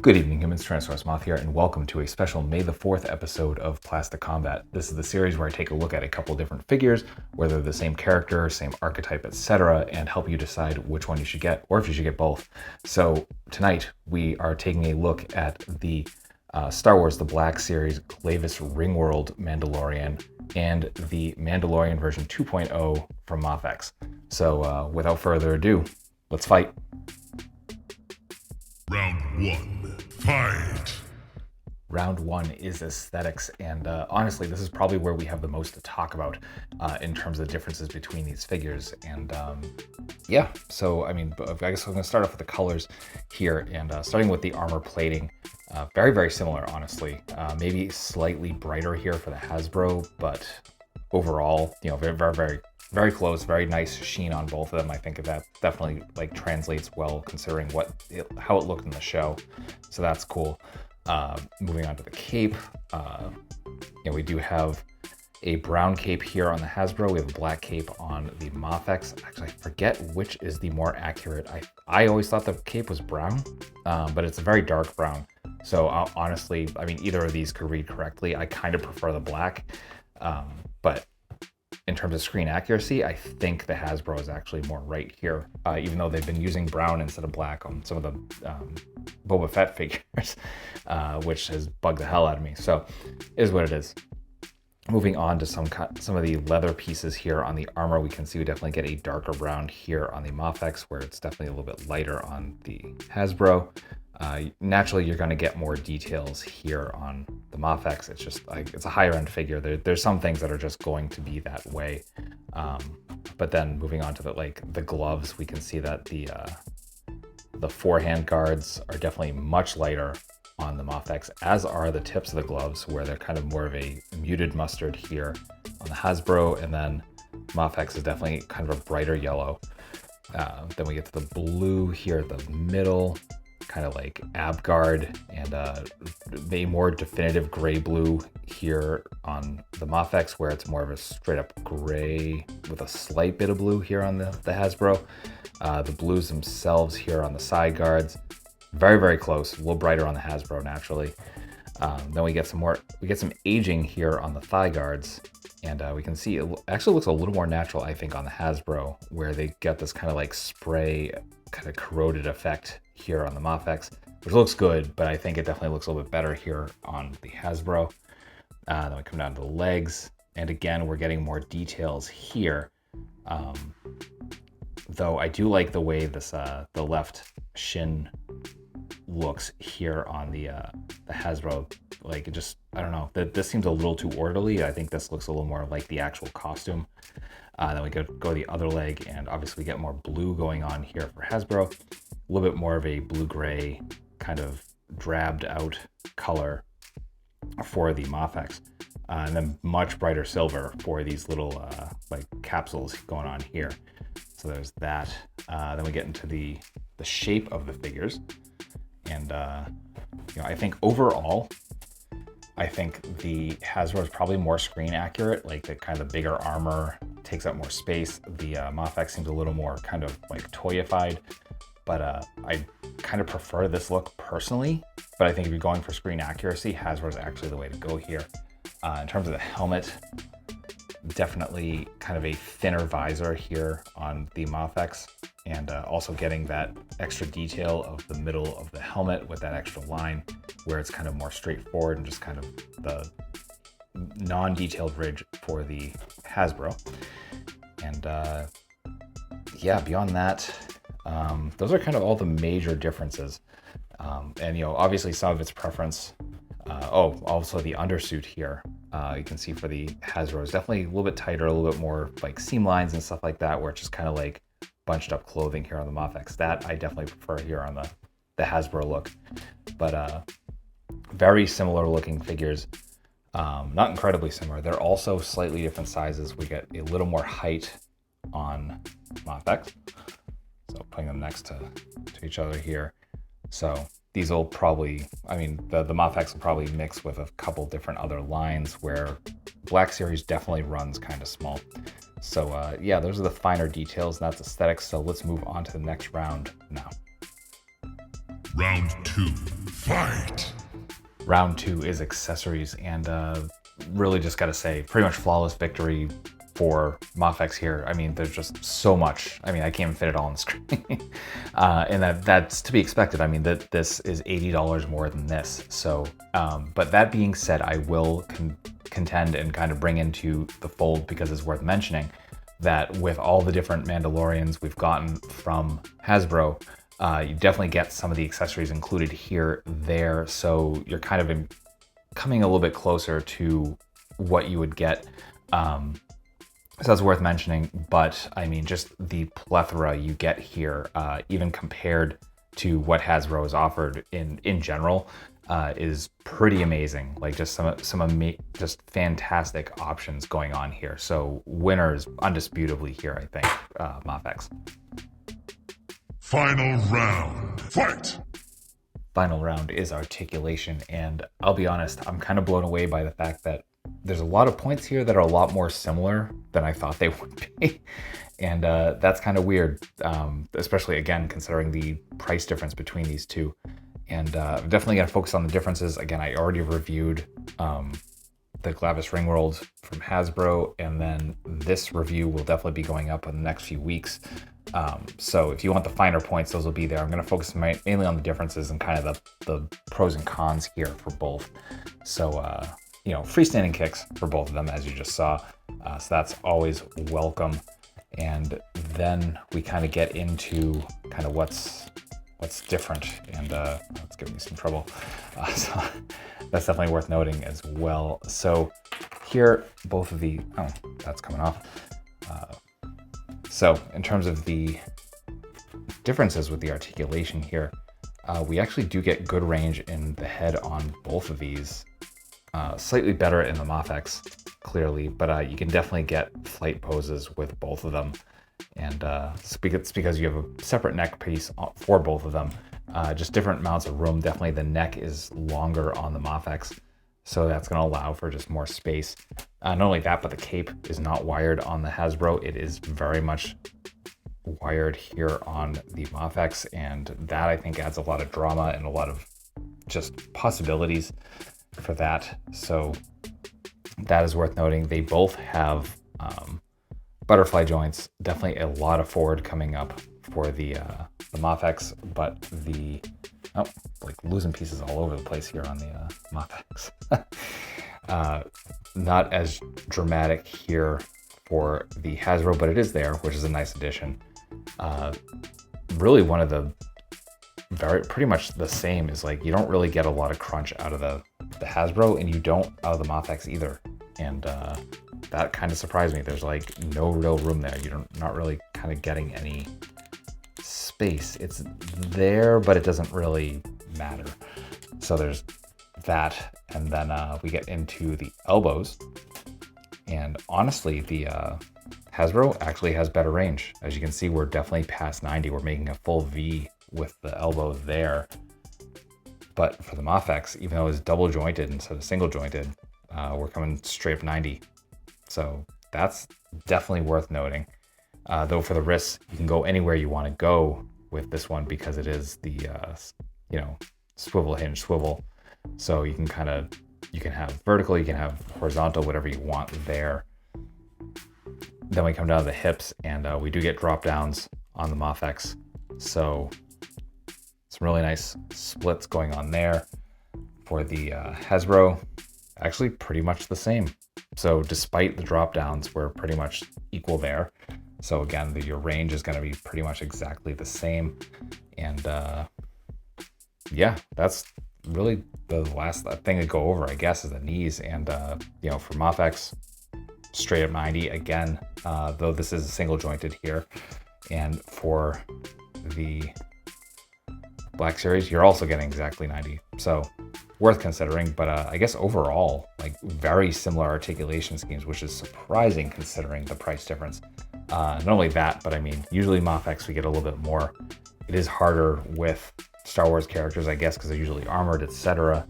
Good evening, humans. Tyrannosaurusmoth here, and welcome to a special May the 4th episode of PlastiCombat. This is the series where I take a look at a couple different figures, whether they're the same character, same archetype, etc., and help you decide which one you should get, or if you should get both. So tonight, we are taking a look at the Star Wars The Black Series Glavis Ringworld Mandalorian and the Mandalorian version 2.0 from MAFEX. So without further ado, let's fight. Round 1, fight! Round 1 is aesthetics, and honestly, this is probably where we have the most to talk about in terms of the differences between these figures. And yeah, so I mean, I guess I'm going to start off with the colors here, and starting with the armor plating. Very, very similar, honestly. Maybe slightly brighter here for the Hasbro, but overall, you know, very, very, very, very close. Very nice sheen on both of them. I think that definitely like translates well considering how it looked in the show. So that's cool. Moving on to the cape, we do have a brown cape here on the Hasbro. We have a black cape on the MAFEX. Actually, I forget which is the more accurate. I always thought the cape was brown, but it's a very dark brown. So honestly, I mean, either of these could read correctly. I kind of prefer the black, but in terms of screen accuracy, I think the Hasbro is actually more right here, even though they've been using brown instead of black on some of the Boba Fett figures, which has bugged the hell out of me. So it is what it is. Moving on to some of the leather pieces here on the armor, we can see we definitely get a darker brown here on the MAFEX, where it's definitely a little bit lighter on the Hasbro. Naturally, you're going to get more details here on the MAFEX. It's just like it's a higher end figure. There's some things that are just going to be that way. But then moving on to the gloves, we can see that the forehand guards are definitely much lighter on the MAFEX, as are the tips of the gloves, where they're kind of more of a muted mustard here on the Hasbro, and then MAFEX is definitely kind of a brighter yellow. Then we get to the blue here at the middle, kind of like ab guard, and a more definitive gray blue here on the MAFEX, where it's more of a straight up gray with a slight bit of blue here on the Hasbro. The blues themselves here on the side guards, very, very close, a little brighter on the Hasbro naturally. Then we get some aging here on the thigh guards, and we can see it actually looks a little more natural, I think, on the Hasbro, where they get this kind of like spray, kind of corroded effect here on the MAFEX, which looks good, but I think it definitely looks a little bit better here on the Hasbro. Then we come down to the legs, and again, we're getting more details here. Though I do like the way this the left shin looks here on the Hasbro. Like, it just, I don't know, this seems a little too orderly. I think this looks a little more like the actual costume. Then we go the other leg, and obviously we get more blue going on here for Hasbro. A little bit more of a blue-gray kind of drabbed out color for the MAFEX. And then much brighter silver for these little like capsules going on here. So there's that. Then we get into the shape of the figures. And I think overall, I think the Hasbro is probably more screen accurate. Like the kind of the bigger armor takes up more space. The MAFEX seems a little more kind of like toyified, but I kind of prefer this look personally. But I think if you're going for screen accuracy, Hasbro is actually the way to go here. In terms of the helmet, definitely kind of a thinner visor here on the MAFEX, and also getting that extra detail of the middle of the helmet with that extra line, where it's kind of more straightforward and just kind of the non-detailed ridge for the Hasbro. And yeah, beyond that, those are kind of all the major differences. And obviously some of its preference. Also the undersuit here, you can see for the Hasbro is definitely a little bit tighter, a little bit more like seam lines and stuff like that, where it's just kind of like bunched up clothing here on the MAFEX. That I definitely prefer here on the Hasbro look. But very similar looking figures, not incredibly similar. They're also slightly different sizes. We get a little more height on MAFEX, so putting them next to each other here. So these will probably, I mean, the MAFEX will probably mix with a couple different other lines, where Black Series definitely runs kind of small. So yeah, those are the finer details, and that's aesthetics. So let's move on to the next round now. Round 2, Fight! Round 2 is accessories, and really just gotta say, pretty much flawless victory for MAFEX here. I mean, there's just so much. I mean, I can't even fit it all on the screen. And that's to be expected. I mean, this is $80 more than this. So, but that being said, I will contend and kind of bring into the fold, because it's worth mentioning, that with all the different Mandalorians we've gotten from Hasbro, you definitely get some of the accessories included here, there. So you're kind of coming a little bit closer to what you would get. So that's worth mentioning. But I mean, just the plethora you get here, even compared to what Hasbro has offered in general, is pretty amazing. Like just just fantastic options going on here. So winners undisputably here, I think, MAFEX. Final round. Fight! Final round is articulation, and I'll be honest, I'm kind of blown away by the fact that there's a lot of points here that are a lot more similar than I thought they would be. And that's kind of weird, especially again, considering the price difference between these two. And I'm definitely going to focus on the differences. Again, I already reviewed the Glavis Ringworld from Hasbro, and then this review will definitely be going up in the next few weeks. So if you want the finer points, those will be there. I'm going to focus mainly on the differences and kind of the pros and cons here for both. So, you know, freestanding kicks for both of them, as you just saw. So that's always welcome. And then we kind of get into kind of what's different, and that's giving me some trouble. So that's definitely worth noting as well. So here, both of the, oh, that's coming off. So in terms of the differences with the articulation here, we actually do get good range in the head on both of these. Slightly better in the MAFEX, clearly, but you can definitely get flight poses with both of them. And it's because you have a separate neck piece for both of them. Just different amounts of room. Definitely the neck is longer on the MAFEX, so that's going to allow for just more space. Not only that, but the cape is not wired on the Hasbro. It is very much wired here on the MAFEX, and that I think adds a lot of drama and a lot of just possibilities for that. So that is worth noting. They both have butterfly joints. Definitely a lot of forward coming up for the MAFEX, but like losing pieces all over the place here on the MAFEX. Not as dramatic here for the Hasbro, but it is there, which is a nice addition. Really one of the pretty much the same is, like, you don't really get a lot of crunch out of the Hasbro, and you don't out of the MAFEX either. And that kind of surprised me. There's like no real room there. You're not really kind of getting any space. It's there, but it doesn't really matter. So there's that. And then we get into the elbows. And honestly, the Hasbro actually has better range. As you can see, we're definitely past 90. We're making a full V with the elbow there. But for the MAFEX, even though it's double jointed instead of single jointed, we're coming straight up 90. So that's definitely worth noting. Though for the wrists, you can go anywhere you want to go with this one, because it is the, swivel hinge swivel. So you can have vertical, you can have horizontal, whatever you want there. Then we come down to the hips, and we do get drop downs on the MAFEX. So some really nice splits going on there. For the Hasbro, actually pretty much the same. So despite the drop downs, we're pretty much equal there. So again, your range is going to be pretty much exactly the same. And yeah, that's really the last thing to go over, I guess, is the knees. And for MAFEX, straight up 90 again, though this is single jointed here. And for the Black Series, you're also getting exactly 90. So worth considering. But I guess overall, like, very similar articulation schemes, which is surprising considering the price difference. Not only that, but I mean, usually MAFEX we get a little bit more. It is harder with Star Wars characters, I guess, because they're usually armored, etc.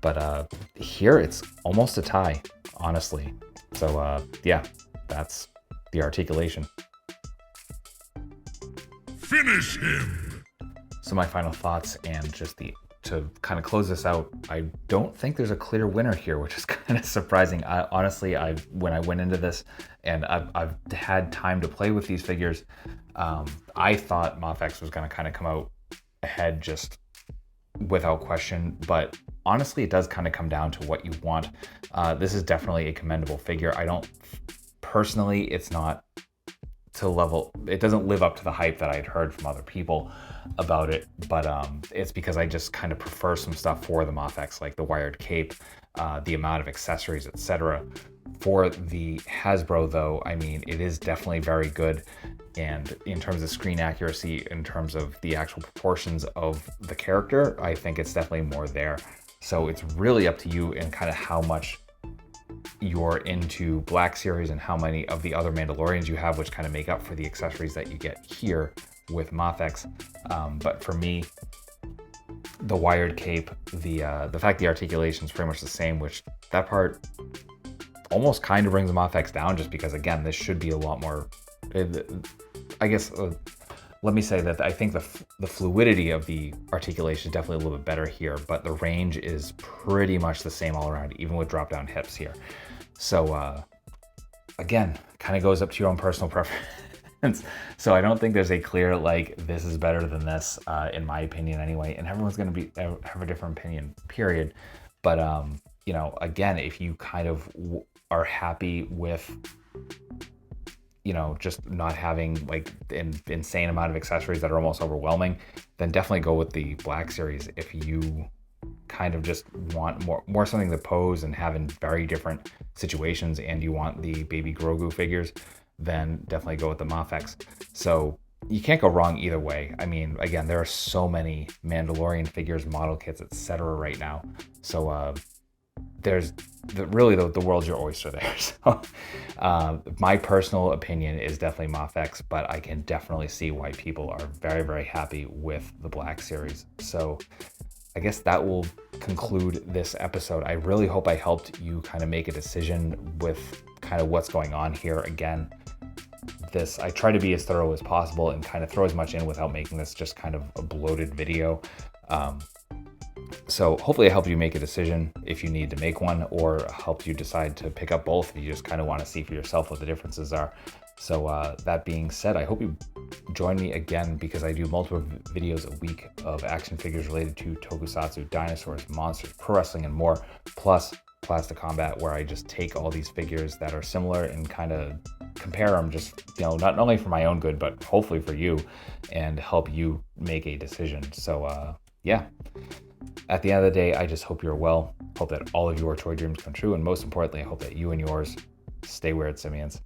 But here it's almost a tie, honestly. So yeah, that's the articulation. Finish him! So my final thoughts and just the to kind of close this out, I don't think there's a clear winner here, which is kind of surprising. Honestly, when I went into this and I've had time to play with these figures, I thought MAFEX was going to kind of come out ahead just without question, but honestly, it does kind of come down to what you want. This is definitely a commendable figure. I don't personally, it's not to level, it doesn't live up to the hype that I'd heard from other people about it, but it's because I just kind of prefer some stuff for the MAFEX, like the wired cape, the amount of accessories, etc. For the Hasbro though, I mean, it is definitely very good, and in terms of screen accuracy, in terms of the actual proportions of the character, I think it's definitely more there. So it's really up to you and kind of how much you're into Black Series and how many of the other Mandalorians you have, which kind of make up for the accessories that you get here with MAFEX. But for me, the wired cape, the fact the articulation is pretty much the same, which that part almost kind of brings the MAFEX down, just because again, this should be a lot more, I guess, let me say that I think the fluidity of the articulation is definitely a little bit better here, but the range is pretty much the same all around, even with drop down hips here. So again, kind of goes up to your own personal preference. So I don't think there's a clear, like, this is better than this, in my opinion anyway, and everyone's going to have a different opinion, period. But you know, again, if you kind of are happy with, you know, just not having like an insane amount of accessories that are almost overwhelming, then definitely go with the Black Series. If you kind of just want more something to pose and have in very different situations, and you want the baby Grogu figures, then definitely go with the MAFEX. So you can't go wrong either way. I mean, again, there are so many Mandalorian figures, model kits, etc. right now. So there's really the world's your oyster there. So my personal opinion is definitely MAFEX, but I can definitely see why people are very, very happy with the Black Series. So I guess that will conclude this episode. I really hope I helped you kind of make a decision with kind of what's going on here. Again, I try to be as thorough as possible and kind of throw as much in without making this just kind of a bloated video. So hopefully I helped you make a decision if you need to make one, or helped you decide to pick up both if you just kind of want to see for yourself what the differences are. So that being said, I hope you join me again, because I do multiple videos a week of action figures related to tokusatsu, dinosaurs, monsters, pro wrestling, and more, plus PlastiCombat, where I just take all these figures that are similar and kind of compare them, just, you know, not only for my own good, but hopefully for you, and help you make a decision. So yeah, at the end of the day, I just hope you're well, hope that all of your toy dreams come true, and most importantly, I hope that you and yours stay weird, simians.